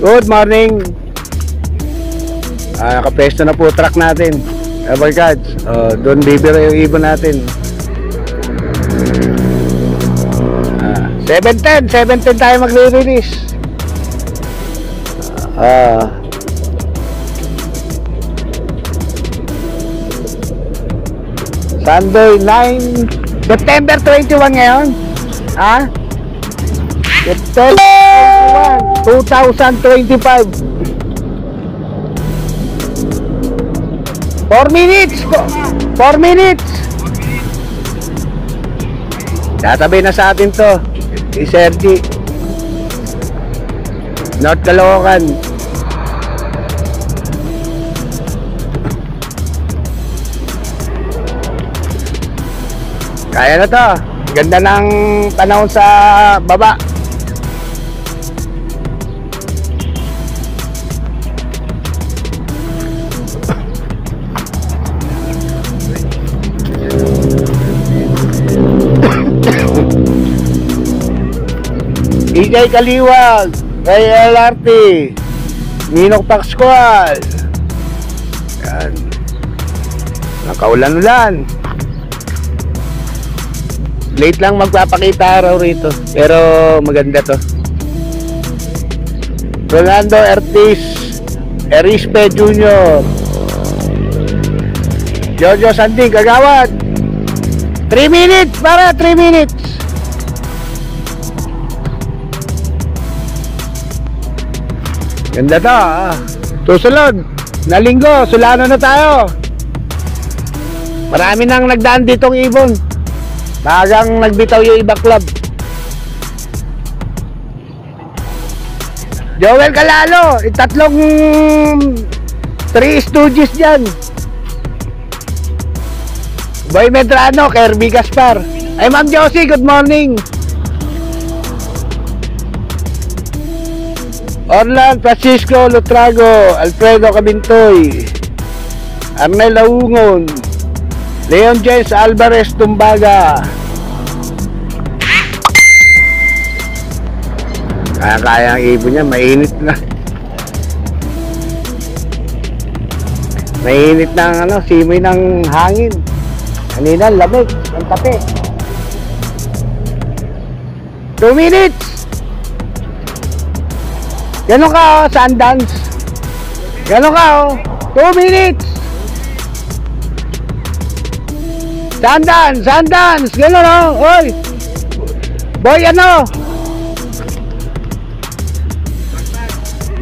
Good morning. Nakapesto na po truck natin. Evercards. Doon bibira yung ibon natin. 7:10 tayo magre-release. Sunday 9 September 21 ngayon. September 21 2025. 4 minutes. Tatabi na sa atin to. Sergi North Caloocan. Kaya na to. Ganda ng panahon sa baba. EJ Kaliwag, Ray LRT, Ninok Pascual. Yan. Nakaulan-ulan. Late lang magpapakita araw rito, pero maganda to. Rolando Erispe Jr. Jojo Sanding, Kagawad. 3 minutes, para 3 minutes. Ganda to. Susunod na linggo, Sulano na tayo. Marami nang nagdaan ditong ibon. Bagang nagbitaw yung iba club. Joel Calalo, tatlong 3 Stooges dyan. Boy Medrano, Kirby Gaspar. Ay Ma'am Josie, good morning. Orlan Francisco Lutrago, Alfredo Cabintoy, Arnel Laungon, Leon James Alvarez Tumbaga. Kaya ang ibon niya, mainit na. Mainit na ang simoy ng hangin. Kanina lamig, ang tape. 2 minutes. Ganon ka Sundance. Ganon ka 2 minutes. Sundance. Ganon Oy. Boy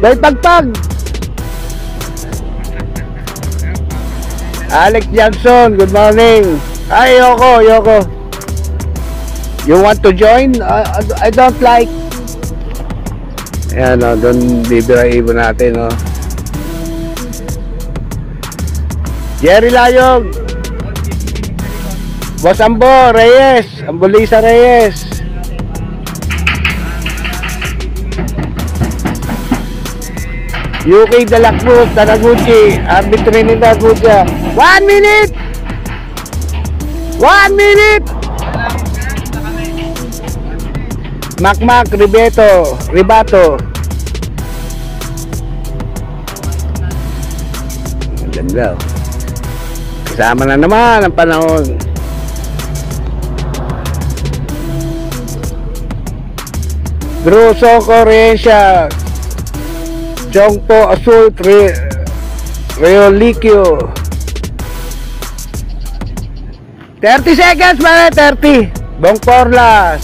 Boy Pagpag. Alex Johnson, good morning. Hi Yoko. You want to join? I don't like. Ayan doon bibira ibon natin Jerry Layog, Boss Ambo Reyes, Ambolisa Reyes. UK Dalakbuk, Tanaguchi, Arbit Trinidad Gutya. 1 minute. Makmak Ribato. Ganda. Kasama na naman ang panahon. Drew Soco Riensya, Chongpo Asult Reolikyo. 30 seconds man, 30. Bong Porlas,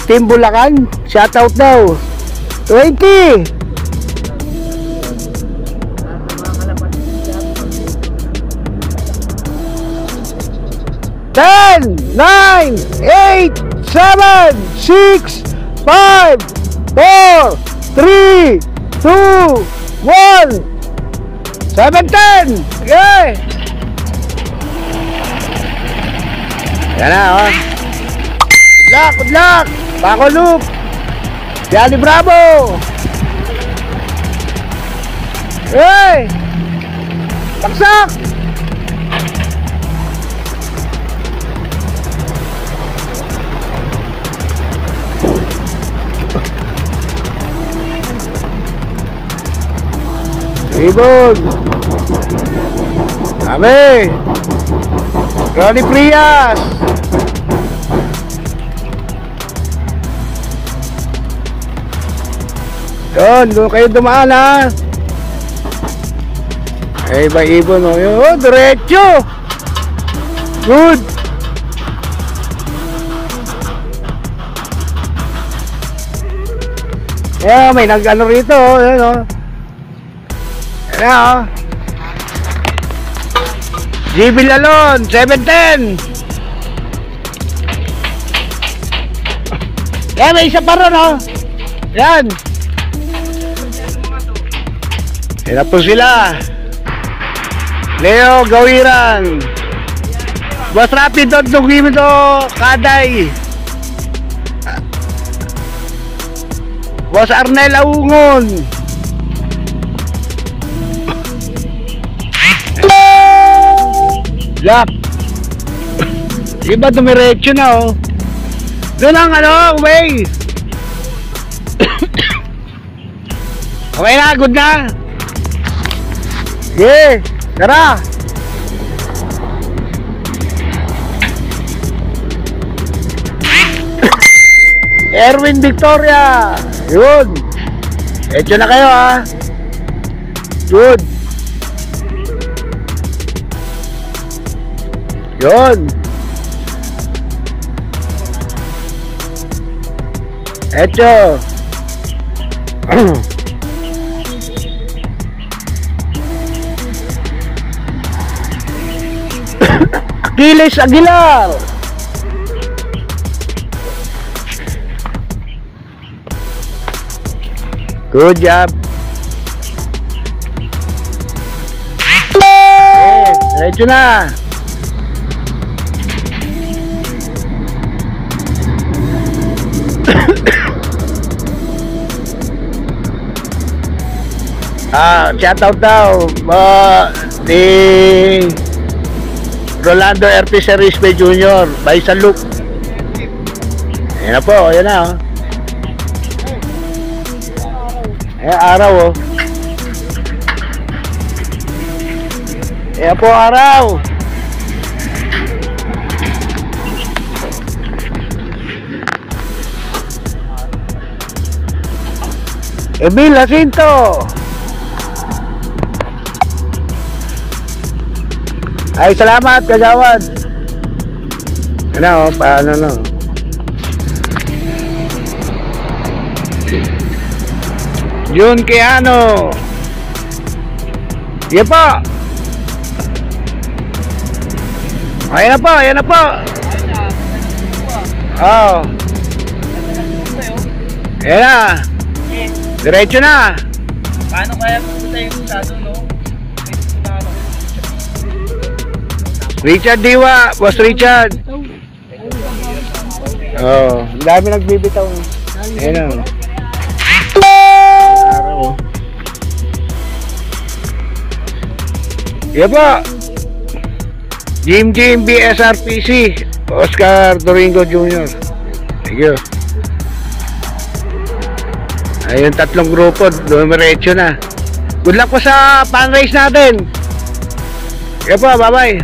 Team Bulacan, shoutout daw. 20. 10, 9, 8, 7, 6, 5, 4, 3, 2, 1. 7:10. Okay. Yan na Good luck. Paco Loop, Johnny Bravo. Hey! Paksak! Ibon. Kami. Ronnie Prias. Doon kayo dumaan ha. Ay, ba ibon o. Oh, diretso. Good. Yeah, may nag-ano rito. Ayan o. Ayan o. GB Lalon, 710. Yan, may isa pa ron o. Yan. Yan na po sila. Leo Gawiran. Boss Rapid doon, tugin mo to, Kaday. Boss Arnel Aungon. Yap. Iba dumiretso na oh. Doon ang ano, way. Okay na, good na. Yeah, tara. Erwin Victoria. Yun. Echo na kayo ha. Good. Yun. Echo. Achilles Aguilar. Good job. Diretso na. Shout out daw ni Rolando RP Serispe Jr. by San Luke. Ayan na po, ayan na oh. Ayan araw oh. Ayan po araw. Emil Jacinto. Ay, salamat, kagawad. Ano, paano no? Yun Keano. Yan po. Ayan na po, ayan na po. Oh. Ayan na. Diretso na. Paano kaya pupunta yung masyado, no? Richard Diwa, Boss Richard. Oh, dami nagbibitaw. Ayan o. Araw. Yan po. Jim BSRPC, Oscar Doringo Jr. Thank you. Ayun, tatlong grupo, dumiretso na. Good luck po sa pan race natin. Yan po, bye bye.